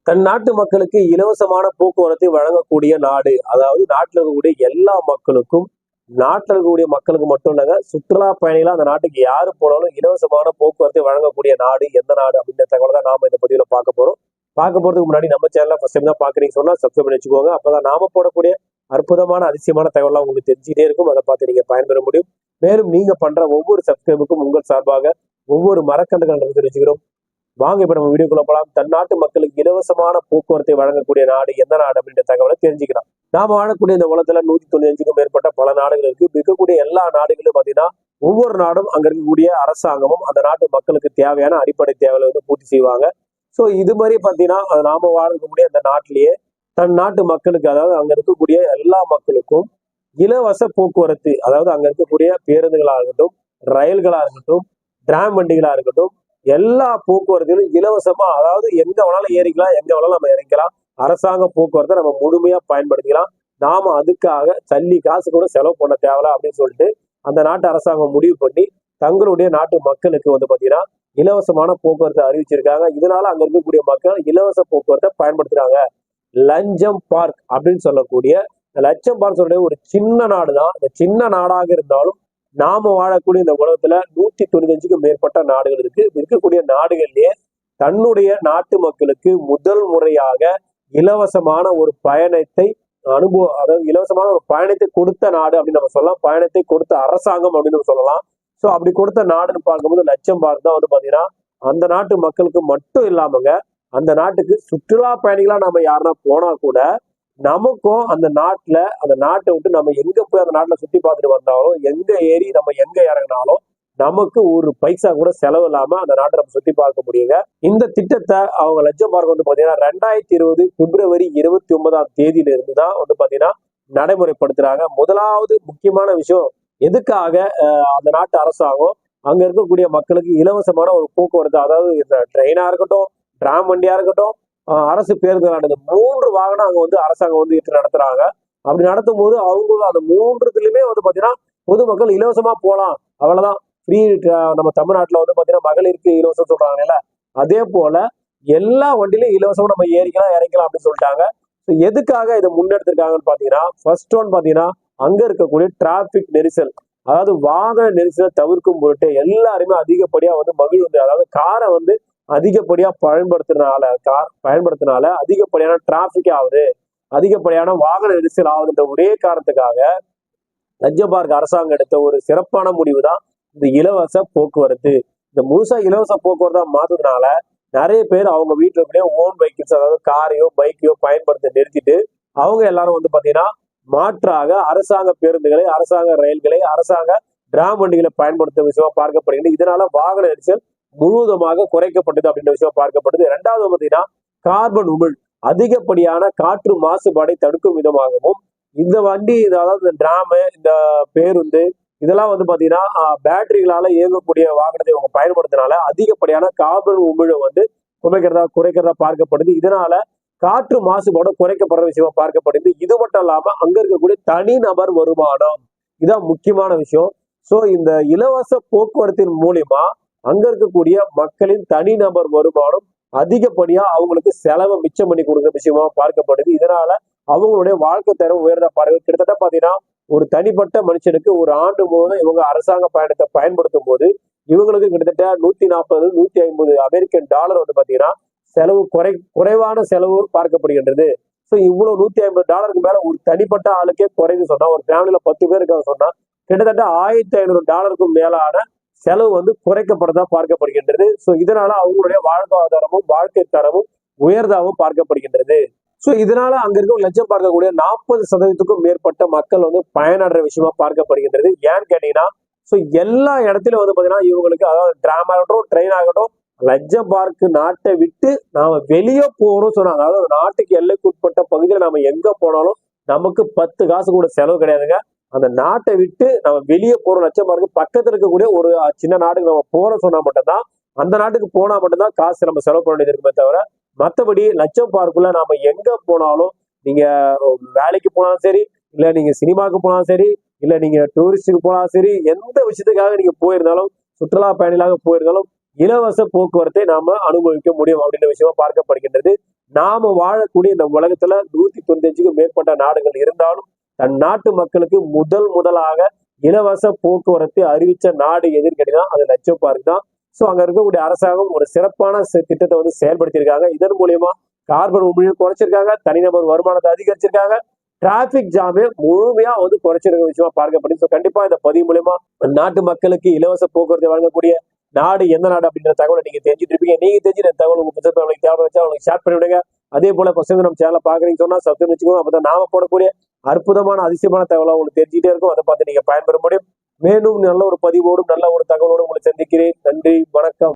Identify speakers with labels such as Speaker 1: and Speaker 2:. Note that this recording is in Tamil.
Speaker 1: தன் நாட்டு மக்களுக்கு இலவசமான போக்குவரத்தை வழங்கக்கூடிய நாடு. அதாவது நாட்டில் இருக்கக்கூடிய எல்லா மக்களுக்கும், நாட்டில் இருக்கக்கூடிய மக்களுக்கு மட்டும் இல்லைங்க, சுற்றுலா பயணிகளா அந்த நாட்டுக்கு யாரு போனாலும் இலவசமான போக்குவரத்தை வழங்கக்கூடிய நாடு எந்த நாடு அப்படின்ற தகவலை தான் நாம இந்த பதிவுல பார்க்க போறோம். பார்க்க போறதுக்கு முன்னாடி நம்ம சேனலை ஃபர்ஸ்ட் டைம் தான் பாக்குறீங்க சொன்னா சப்ஸ்கிரைப் பண்ணி வச்சுக்கோங்க. அப்பதான் நாம போடக்கூடிய அற்புதமான அதிசயமான தகவலாம் உங்களுக்கு தெரிஞ்சுட்டே இருக்கும். அதை பார்த்து நீங்க பயன்பெற முடியும். மேலும் நீங்க பண்ற ஒவ்வொரு சப்ஸ்கிரைபுக்கும் உங்கள் சார்பாக ஒவ்வொரு மரக்கன்றுகள் தெரிவிச்சுக்கிறோம். வாங்க இப்ப நம்ம வீடியோக்குள்ள போலாம். தன் நாட்டு மக்களுக்கு இலவசமான போக்குவரத்தை வழங்கக்கூடிய நாடு எந்த நாடு அப்படின்ற தகவலை தெரிஞ்சுக்கலாம். நாம வாழக்கூடிய இந்த உலகத்துல 195க்கும் மேற்பட்ட பல நாடுகள் இருக்கு. இருக்கக்கூடிய எல்லா நாடுகளும் பாத்தீங்கன்னா ஒவ்வொரு நாடும் அங்க இருக்கக்கூடிய அரசாங்கமும் அந்த நாட்டு மக்களுக்கு தேவையான அடிப்படை தேவைகளை பூர்த்தி செய்வாங்க. சோ இது மாதிரி பாத்தீங்கன்னா நாம வாழக்கூடிய அந்த நாட்டிலேயே தன் நாட்டு மக்களுக்கு, அதாவது அங்க இருக்கக்கூடிய எல்லா மக்களுக்கும் இலவச போக்குவரத்து, அதாவது அங்க இருக்கக்கூடிய பேருந்துகளா இருக்கட்டும், ரயில்களா இருக்கட்டும், டிராம் வண்டிகளா இருக்கட்டும், எல்லா போக்குவரத்திலும் இலவசமா, அதாவது எங்க வேணாலும் ஏறிக்கலாம், எங்க வேணாலும் நம்ம இறக்கலாம். அரசாங்க போக்குவரத்தை நம்ம முழுமையா பயன்படுத்திக்கலாம். நாம அதுக்காக சல்லி காசு கூட செலவு பண்ண தேவையில்ல அப்படின்னு சொல்லிட்டு அந்த நாட்டு அரசாங்கம் முடிவு பண்ணி தங்களுடைய நாட்டு மக்களுக்கு பாத்தீங்கன்னா இலவசமான போக்குவரத்தை அறிவிச்சிருக்காங்க. இதனால அங்க இருக்கக்கூடிய மக்கள் இலவச போக்குவரத்தை பயன்படுத்துறாங்க. லஞ்சம் பார்க் அப்படின்னு சொல்லக்கூடிய லட்சம் பார்க் சொல்ற ஒரு சின்ன நாடு தான். இந்த சின்ன நாடாக இருந்தாலும் நாம வாழக்கூடிய இந்த உலகத்துல 195க்கும் மேற்பட்ட நாடுகள் இருக்கு. இருக்கக்கூடிய நாடுகள்லயே தன்னுடைய நாட்டு மக்களுக்கு முதல் முறையாக இலவசமான ஒரு பயணத்தை அதாவது இலவசமான ஒரு பயணத்தை கொடுத்த நாடு அப்படின்னு நம்ம சொல்லலாம். பயணத்தை கொடுத்த அரசாங்கம் அப்படின்னு நம்ம சொல்லலாம். சோ அப்படி கொடுத்த நாடுன்னு பார்க்கும்போது லட்சம் பார்க் தான் பாத்தீங்கன்னா அந்த நாட்டு மக்களுக்கு மட்டும் இல்லாமங்க, அந்த நாட்டுக்கு சுற்றுலா பயணிகளா நம்ம யாருன்னா போனா கூட நமக்கும் அந்த நாட்டை விட்டு நம்ம எங்க போய் அந்த நாட்டுல சுத்தி பார்த்துட்டு வந்தாலும், எங்க ஏறி நம்ம எங்க இறங்கினாலும் நமக்கு ஒரு பைசா கூட செலவு இல்லாம அந்த நாட்டை நம்ம சுத்தி பார்க்க முடியுங்க. இந்த திட்டத்தை அவங்க லட்சம் பார்க்க பாத்தீங்கன்னா 2020 பிப்ரவரி 29ஆம் தேதியில இருந்து தான் பாத்தீங்கன்னா நடைமுறைப்படுத்துறாங்க. முதலாவது முக்கியமான விஷயம், எதுக்காக அந்த நாட்டு அரசாங்கம் அங்க இருக்கக்கூடிய மக்களுக்கு இலவசமான ஒரு போக்குவரத்து, அதாவது ட்ரெயினா இருக்கட்டும், டிராம் வண்டியா இருக்கட்டும், அரசு பேருந்துகள், 3 வாகனம் அங்க அரசாங்கம் இட்டு நடத்துறாங்க. அப்படி நடத்தும் போது அவங்க அந்த 3த்துலயுமே பாத்தீங்கன்னா பொதுமக்கள் இலவசமா போலாம். அவ்வளவுதான் ஃப்ரீ. நம்ம தமிழ்நாட்டுல பாத்தீங்கன்னா மகளிருக்கு இலவசம் சொல்றாங்கல்ல, அதே போல எல்லா வண்டியிலும் இலவசமா நம்ம ஏறிக்கலாம் இறக்கலாம் அப்படின்னு சொல்லிட்டாங்க. எதுக்காக இதை முன்னெடுத்திருக்காங்கன்னு பாத்தீங்கன்னா, ஃபர்ஸ்ட் ஒன் பாத்தீங்கன்னா அங்க இருக்கக்கூடிய டிராபிக் நெரிசல், அதாவது வாகன நெரிசலை தவிர்க்கும் பொருட்டு எல்லாருமே அதிகப்படியா மகிழ்ந்து, அதாவது காரை அதிகப்படியா பயன்படுத்தினால அதிகப்படியான டிராபிக் ஆகுது, அதிகப்படியான வாகன நெரிசல் ஆகுதுன்ற ஒரே காரணத்துக்காக லட்சம் பார்க் அரசாங்கம் எடுத்த ஒரு சிறப்பான முடிவு தான் இந்த இலவச போக்குவரத்து. இந்த முழுசா இலவச போக்குவரத்தா மாத்துறதுனால நிறைய பேர் அவங்க வீட்டுல இருக்கக்கூடிய ஓன் வெஹிக்கிள்ஸ், அதாவது காரையோ பைக்கையோ பயன்படுத்த நிறுத்திட்டு அவங்க எல்லாரும் பாத்தீங்கன்னா மாற்றாக அரசாங்க பேருந்துகளை, அரசாங்க ரயில்களை, அரசாங்க டிராம் வண்டிகளை பயன்படுத்த விஷயமா பார்க்கப்படுகிறது. இதனால வாகன நெரிசல் முழுவதுமாக குறைக்கப்பட்டது அப்படின்ற விஷயம் பார்க்கப்படுது. இரண்டாவது பாத்தீங்கன்னா கார்பன் உமிழ், அதிகப்படியான காற்று மாசுபாடை தடுக்கும் விதமாகவும் இந்த வண்டி, அதாவது இந்த டிராமு, இந்த பேருந்து, இதெல்லாம் பாத்தீங்கன்னா பேட்டரிகளால இயங்கக்கூடிய வாகனத்தை அவங்க பயன்படுத்தினால அதிகப்படியான கார்பன் உமிழை குறைக்கிறதா பார்க்கப்படுது. இதனால காற்று மாசுபாடு குறைக்கப்படுற விஷயமா பார்க்கப்படுது. இது மட்டும் இல்லாம அங்க இருக்கக்கூடிய தனிநபர் வருமானம், இதான் முக்கியமான விஷயம். சோ இந்த இலவச போக்குவரத்தின் மூலியமா அங்க இருக்கக்கூடிய மக்களின் தனிநபர் வருமானம் அதிகப்படியா அவங்களுக்கு செலவை மிச்சம் பண்ணி கொடுக்குற விஷயமா பார்க்கப்படுது. இதனால அவங்களுடைய வாழ்க்கை தரம் உயர்ந்த பார்வை. கிட்டத்தட்ட பாத்தீங்கன்னா ஒரு தனிப்பட்ட மனுஷனுக்கு ஒரு ஆண்டு முழுவதும் இவங்க அரசாங்க பயணத்தை பயன்படுத்தும் போது இவங்களுக்கு கிட்டத்தட்ட 140 150 அமெரிக்கன் டாலர் பாத்தீங்கன்னா செலவு குறைவான செலவு பார்க்கப்படுகின்றது. சோ இவ்வளவு $150 மேல ஒரு தனிப்பட்ட ஆளுக்கே குறைந்து சொன்னா, ஒரு ஃபேமிலியில 10 பேர் இருக்காங்க சொன்னா கிட்டத்தட்ட $1500 மேலான செலவு குறைக்கப்படுறதா பார்க்கப்படுகின்றது. சோ இதனால அவங்களுடைய வாழ்வாதாரமும் வாழ்க்கை தரமும் உயர்ந்தாவும் பார்க்கப்படுகின்றது. சோ இதனால அங்க இருக்க லட்சம் பார்க்கக்கூடிய 40% மேற்பட்ட மக்கள் பயனடைற விஷயமா பார்க்கப்படுகின்றது. ஏன்னு கேட்டீங்கன்னா, சோ எல்லா இடத்துலயும் பாத்தீங்கன்னா இவங்களுக்கு, அதாவது டிராம் ஆகட்டும், ட்ரெயின் ஆகட்டும், லட்சம் பார்க் நாட்டை விட்டு நாம வெளியே போறோம் சொன்னாங்க. அதாவது நாட்டுக்கு எல்லைக்குட்பட்ட பகுதியில நாம எங்க போனாலும் நமக்கு 10 காசு கூட செலவு கிடையாதுங்க. அந்த நாட்டை விட்டு நம்ம வெளியே போறோம், லட்சம் பார்க்கு பக்கத்துல இருக்கக்கூடிய ஒரு சின்ன நாடுக்கு நம்ம போறோம் சொன்னா மட்டும்தான், அந்த நாட்டுக்கு போனா மட்டும்தான் காசு நம்ம செலவு பண்ண வேண்டியது இருக்குமே தவிர, மற்றபடி லட்சம் பார்க்குள்ள நாம எங்க போனாலும், நீங்க வேலைக்கு போனாலும் சரி, இல்ல நீங்க சினிமாவுக்கு போனாலும் சரி, இல்ல நீங்க டூரிஸ்டுக்கு போனாலும் சரி, எந்த விஷயத்துக்காக நீங்க போயிருந்தாலும், சுற்றுலா பயணிகளாக போயிருந்தாலும் இலவச போக்குவரத்தை நாம அனுபவிக்க முடியும் அப்படின்ற விஷயமா பார்க்கப்படுகின்றது. நாம வாழக்கூடிய இந்த உலகத்துல 195க்கும் மேற்பட்ட நாடுகள் இருந்தாலும் தன் நாட்டு மக்களுக்கு முதலாக இலவச போக்குவரத்தை அறிவிச்ச நாடு எதுன்னு கேட்டீங்கன்னா அது லட்சம் பார்க் தான். ஸோ அங்க இருக்கக்கூடிய அரசாங்கம் ஒரு சிறப்பான திட்டத்தை வந்து செயல்படுத்தியிருக்காங்க. இதன் மூலியமா கார்பன் உமிழ்வு குறைச்சிருக்காங்க, தனிநபர் வருமானத்தை அதிகரிச்சிருக்காங்க, டிராபிக் ஜாமே முழுமையா வந்து குறைச்சிருக்க விஷயமா பார்க்கப்படுது. ஸோ கண்டிப்பா இந்த பதிவு மூலியமா நாட்டு மக்களுக்கு இலவச போக்குவரத்தை வழங்கக்கூடிய நாடு எந்த நாடு அப்படின்ற தகவலை நீங்க தெரிஞ்சுட்டு இருப்பீங்க. நீங்க தெரிஞ்சு இந்த தகவல் உங்க புத்தகங்களுக்கு தேவை வச்சா அவங்களுக்கு ஷேர் பண்ணி விடுங்க. அதே போல பசங்க நம்ம சேனலை பாக்குறீங்கன்னு சொன்னா சப்ஸ்கிரைப் வச்சுக்கோங்க. அப்பதான் நாம போடக்கூடிய அற்புதமான அதிசயமான தகவலை உங்களுக்கு தெரிஞ்சுட்டே இருக்கும். அதை பார்த்து நீங்க பயன்பெற முடியும். மேலும் நல்ல ஒரு பதிவோடும் நல்ல ஒரு தகவலோடும் உங்களை சந்திக்கிறேன். நன்றி, வணக்கம்.